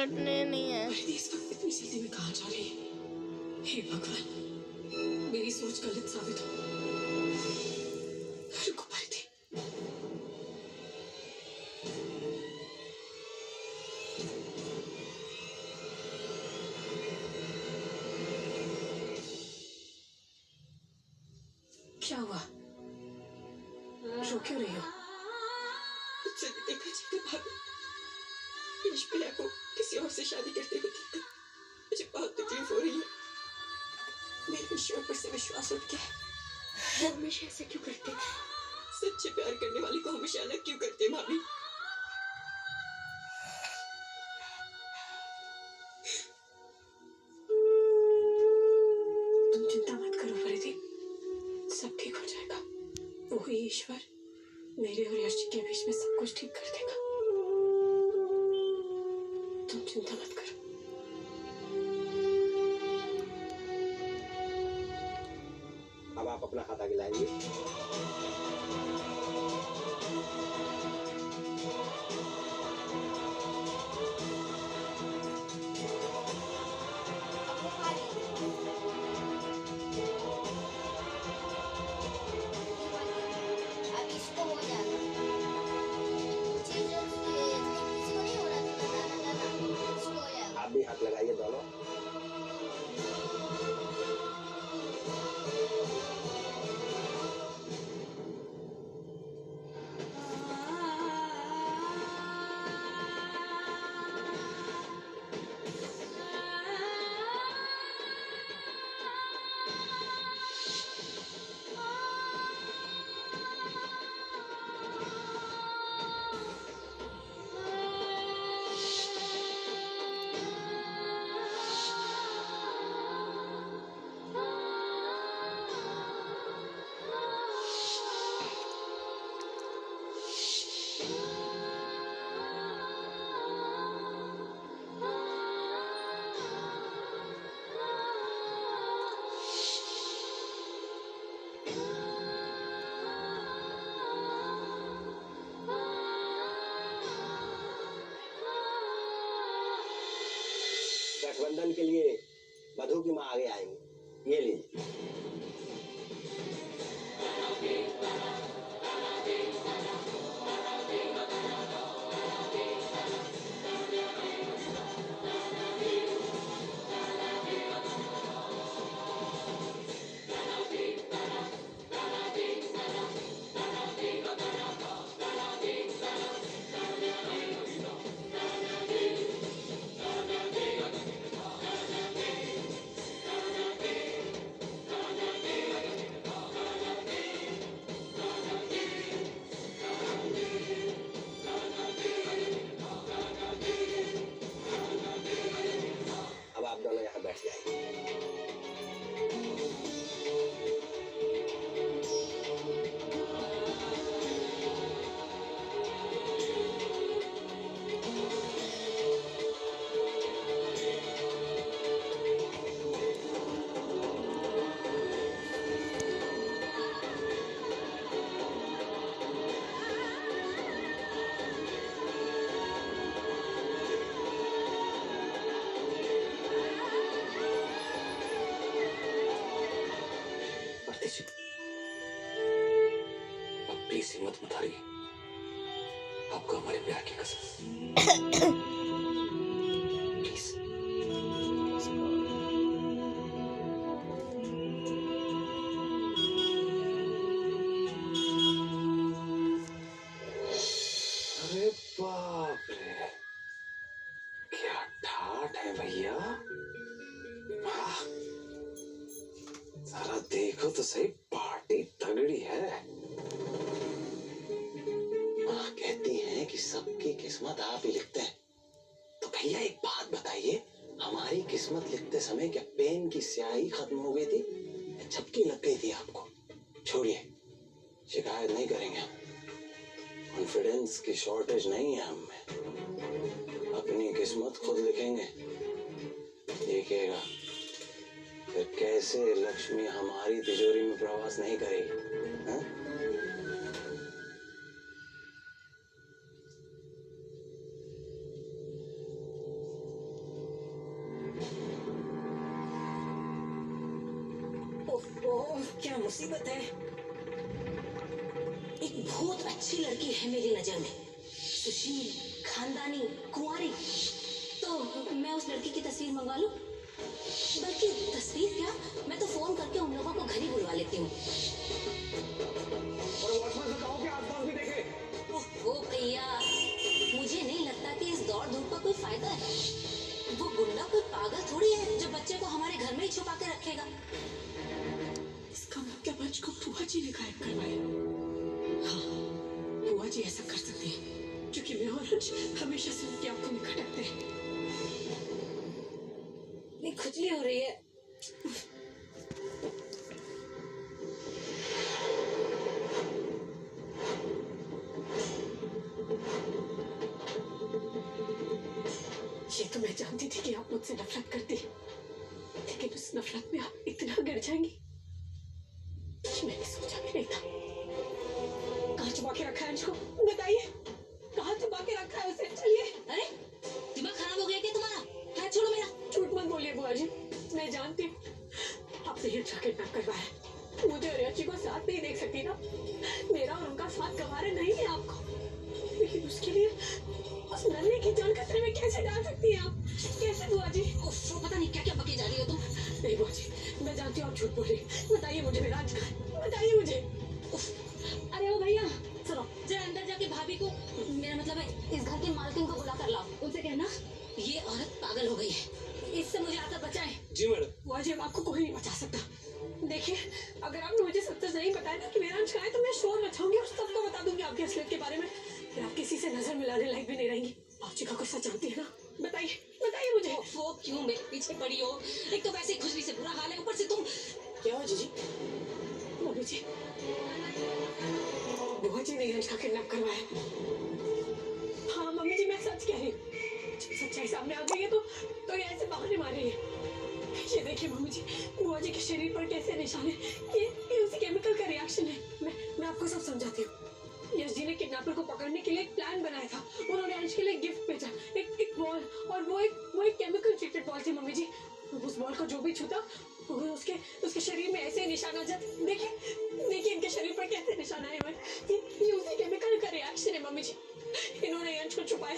लौटने नहीं है। परिधि इस वक्त इतनी सीधी में कहाँ जा रही है? हे भगवान, मेरी सोच गलत साबित हो। रुको परिधि। क्या हुआ? रो क्यों रही हो? मुझसे भी देखा जाता भाभी, यश भैया को किसी और से शादी करते हुए देखकर मुझे बहुत तकलीफ हो रही है। मेरे ईश्वर पर से विश्वास उठ गया है। वो हमेशा ऐसे क्यों करते? सच्चे प्यार करने वाले को हमेशा अलग क्यों करते भाभी? तुम चिंता मत करो परिधि, सब ठीक हो जाएगा। वो ही ईश्वर मेरे और यश के बीच में सब कुछ ठीक कर देगा। तुम चिंता मत करो। अब आप अपना खाता गिलाएंगे। अब इसको हो जाएगा। किसी को नहीं हो रहा था, इसको हो जाएगा। आप भी हाथ लगाइए दोनों। गठबंधन के लिए वधु की माँ आगे आएंगी। ये लीजिए। अब आप दोनों यहाँ बैठ जाइए। अब प्लीज हिम्मत मत हारिए। आपको हमारे प्यार की कसम। प्लीज। अरे बाप रे, क्या ठाठ है भैया। वाह, जरा देखो तो सही, पार्टी तगड़ी है। माँ कहती हैं कि सबकी किस्मत आप ही लिखते हैं। तो भैया एक बात बताइए, हमारी किस्मत लिखते समय क्या पेन की स्याही खत्म हो गई थी या झपकी लग गई थी आपको? छोड़िए, शिकायत नहीं करेंगे हम। कॉन्फिडेंस की शॉर्टेज नहीं है हम में। अपनी किस्मत खुद लिखेंगे। देखिएगा फिर कैसे लक्ष्मी हमारी तिजोरी में प्रवास नहीं करेगी। हाँ? क्या मुसीबत है? एक बहुत अच्छी लड़की है मेरी नजर में, सुशील, खानदानी, कुंवारी। तो मैं उस लड़की की तस्वीर मंगवा लूं? बल्कि तस्वीर क्या, मैं तो फोन करके उन लोगों को घर ही बुलवा लेती हूँ। और वॉचमैन से कहो कि आसपास भी देखे। ओहो भैया, मुझे नहीं लगता कि इस दौड़ धूप का कोई फायदा है। वो गुंडा कोई पागल थोड़ी है जो बच्चे को हमारे घर में ही छुपा के रखेगा। इसका मतलब अंश को बुआ जी ने गायब करवाया। हाँ, बुआ जी ऐसा कर सकती है क्योंकि मैं और अंश हमेशा से उनकी आंखों में खटकते हैं। इतनी खुजली हो रही है। ये तो मैं जानती थी कि आप मुझसे नफरत करती हैं, लेकिन उस नफरत में आप इतना गिर जाएंगी मैंने सोचा भी नहीं था। कहाँ छुपा के रखा है अंश को? बताइए, कहाँ छुपा के रखा है उसे? चलिए। अरे दिमाग खराब हो गया क्या तुम्हारा? हाथ छोड़ो मेरा। झूठ मत बोलिए बुआ जी, मैं जानती हूँ आपने ये किडनैप करवाया। मुझे और यची को साथ नहीं देख सकती ना, मेरा और उनका साथ गंवारा नहीं है आपको, लेकिन उसके लिए उस नन्हे की जान खतरे में कैसे डाल सकती हैं आप? कैसे बुआ जी? ओह, पता नहीं क्या क्या बके जा रही हो तुम। नहीं बुआ जी, मैं जानती हूँ आप झूठ बोल रही हैं। बताइए मुझे मेरा अंश कहाँ है? बताइए मुझे। अरे ओ भैया, सुनो जरा अंदर जाके भाभी को, मेरा मतलब है इस घर की मालकिन को बुला कर लाओ। उनसे कहना ये औरत पागल हो गई है, इससे मुझे आकर बचाएं। जी मैडम। बुआ जी, अब आपको कोई नहीं बचा सकता। देखिए, अगर आपने मुझे सच सच नहीं बताया ना कि मेरा अंश कहाँ है, तो मैं शोर मचाऊंगी और सबको बता दूंगी आपकी असलियत के बारे में। फिर आप किसी से नजर मिलाने लायक भी नहीं रहेंगी। आप जी का गुस्सा जानती है ना? बताइए, बताइए मुझे। वो क्यों मेरे पीछे पड़ी हो? एक तो वैसे ही खुजली से बुरा हाल है, ऊपर से तुम। क्या हुआ जीजी? मम्मी जी, बुआ जी ने अंश का किडनैप करवाया। हाँ मम्मी जी, मैं सच कह रही हूँ। जब सच्चाई सामने आ गई है तो ये ऐसे बहाने मार रही है। ये देखिए मम्मी जी, बुआ जी के शरीर पर कैसे निशान है। ये उसी केमिकल का रिएक्शन है। मैं आपको सब समझाती हूँ। यश जी ने किडनैपर को पकड़ने के लिए एक प्लान बनाया था। उन्होंने अंश के लिए गिफ्ट भेजा, एक बॉल, और वो एक केमिकल ट्रीटेड बॉल थी मम्मी जी। उस बॉल को जो भी छूता उसके शरीर में ऐसे निशान आ जाते। देखिए इनके शरीर पर कैसे निशान आए हुए। ये उसी केमिकल का रिएक्शन है मम्मी जी। इन्होंने अंश को छुपाया।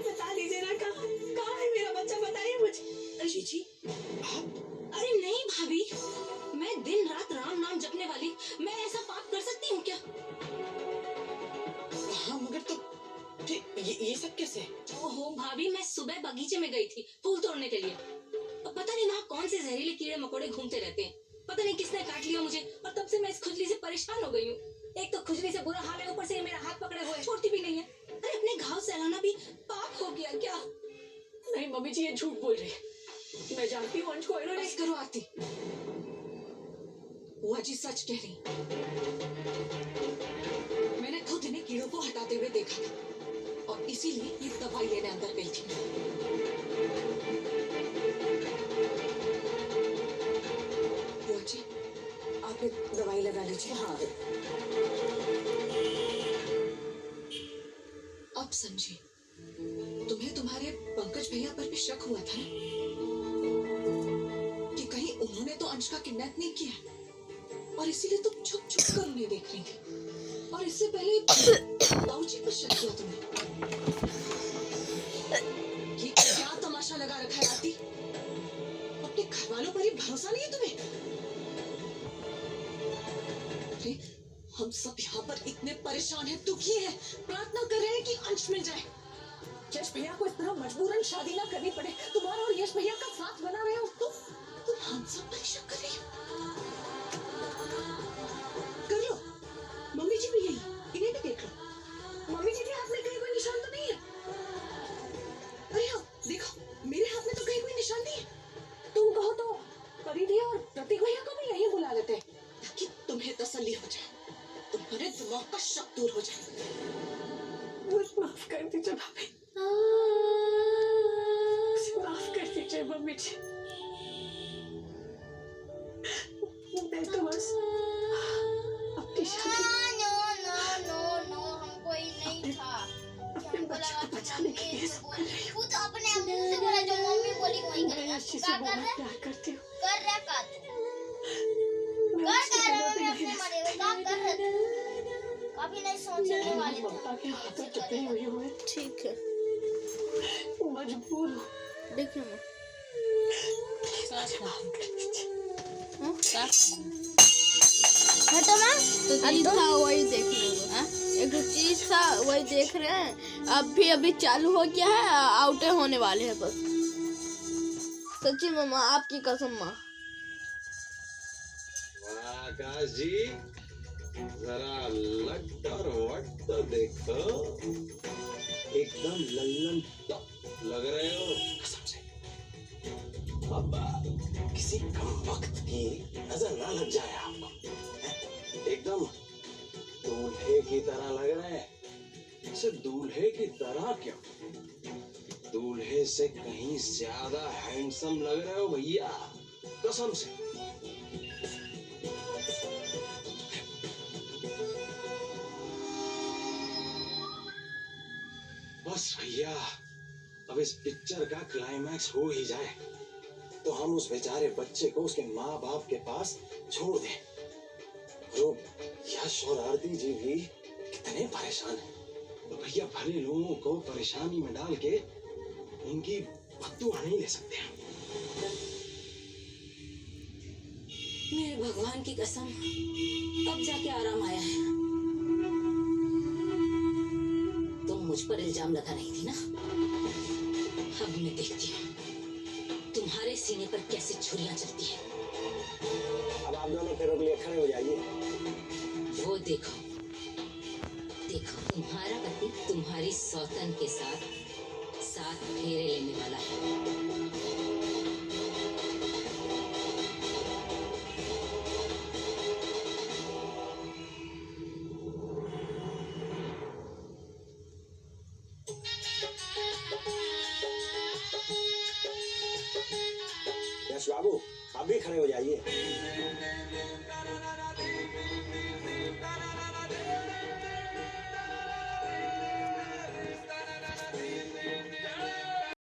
बता दीजिए ना, कहाँ है मेरा बच्चा? बताइए मुझे। जीजी आप? अरे नहीं भाभी, मैं दिन रात राम नाम जपने वाली, मैं ऐसा पाप कर सकती हूँ क्या? हाँ मगर तो ये सब कैसे? ओहो भाभी, मैं सुबह बगीचे में गई थी फूल तोड़ने के लिए। अब पता नहीं वहाँ कौन से जहरीले कीड़े मकोड़े घूमते रहते हैं। पता नहीं किसने काट लिया मुझे, और तब से मैं इस खुजली से परेशान हो गई हूँ। एक तो खुजली से बुरा हाल है, ऊपर से ये मेरा हाथ पकड़े हुए छोड़ती भी नहीं है। अरे अपने घाव सहलाना भी पाप हो गया क्या? नहीं मम्मी जी, ये झूठ बोल रही है। मैं जानती हूँ अंश को इन्होंने। बस करो आरती, बुआ जी सच कह रही। मैंने खुद इन्हें कीड़ों को हटाते हुए देखा था, और इसीलिए ये दवाई लेने अंदर गई थी। बुआ जी, आप एक दवाई लगा लीजिए। हाँ, अब समझी, तुम्हें तुम्हारे पंकज भैया पर भी शक हुआ था ना कि कहीं उन्होंने तो अंश का किडनैप नहीं किया, और इसीलिए तुम छुप छुप कर उन्हें देख रही थी। और इससे पहले बाबूजी पर शक किया तुमने। ये क्या तमाशा लगा रखा है आरती? अपने घर वालों पर ही भरोसा नहीं है तुम्हें? अरे हम सब यहाँ पर इतने परेशान हैं, दुखी हैं, प्रार्थना कर रहे हैं कि अंश मिल जाए। यश भैया को इस तरह मजबूरन शादी ना करनी पड़े। तुम्हारा और यश भैया का साथ बना रहे हो तुम हम सब पर शक कर रही हो? कर लो, मम्मी जी भी यही, इन्हें भी देख लो। मम्मी जी के हाथ में कहीं कोई निशान तो नहीं है? अरे हाँ देखो, मेरे हाथ में तो कहीं कोई निशान नहीं है। तुम कहो तो परिधि और प्रतीक भैया को भी यही बुला लेते, ताकि तुम्हें तसल्ली हो जाए, तुम्हारे दिमाग का शक दूर हो जाए। मुझे माफ कर दीजिए भाभी, माफ कर दीजिए मम्मी जी। मैं तो बस अपनी शादी हम कोई नहीं था। अपने बच्चे को बचाने के लिए सब कर रही हूँ। वो तो अपने मुंह से बोला, जो मम्मी बोली वही मैं करेगा। अच्छे क्या से कर बहुत रहा प्यार करती हूँ। कर रहा का तू? अभी नहीं सोचने वाले ममता के हाथों टकरी हुई हुए ठीक है मजबूर हूँ। देखिए माँ हटो माँ तो चीज था वही देखने को एक चीज था वही देख रहे हैं अभी चालू हो गया है आउटे होने वाले हैं बस सच्ची मामा आपकी कसम माँ वाह आकाश जी जरा लट और वट तो देखो एकदम लल्लन टॉप लग रहे हो कसम से। अब किसी कम वक्त की नजर ना लग जाए आपको हैं? एकदम दूल्हे की तरह लग रहे हैं। सिर्फ दूल्हे की तरह क्यों दूल्हे से कहीं ज्यादा हैंडसम लग रहे हो भैया कसम से। बस भैया अब इस पिक्चर का क्लाइमैक्स हो ही जाए तो हम उस बेचारे बच्चे को उसके माँ बाप के पास छोड़ दें। जो यश और आरती जी भी कितने परेशान हैं तो भैया भले लोगों को परेशानी में डाल के उनकी बद्दुआ नहीं ले सकते हैं। मेरे भगवान की कसम अब जाके आराम आया है। तुम मुझ पर इल्जाम लगा रही थी ना अब मैं देखती हूँ तुम्हारे सीने पर कैसे छुरियां चलती है। अब आप दोनों पैरों के लिए खड़े हो जाइए। वो देखो देखो तुम्हारा पति तुम्हारी सौतन के साथ 7 फेरे लेने वाला है। यश बाबू आप भी खड़े हो जाइए।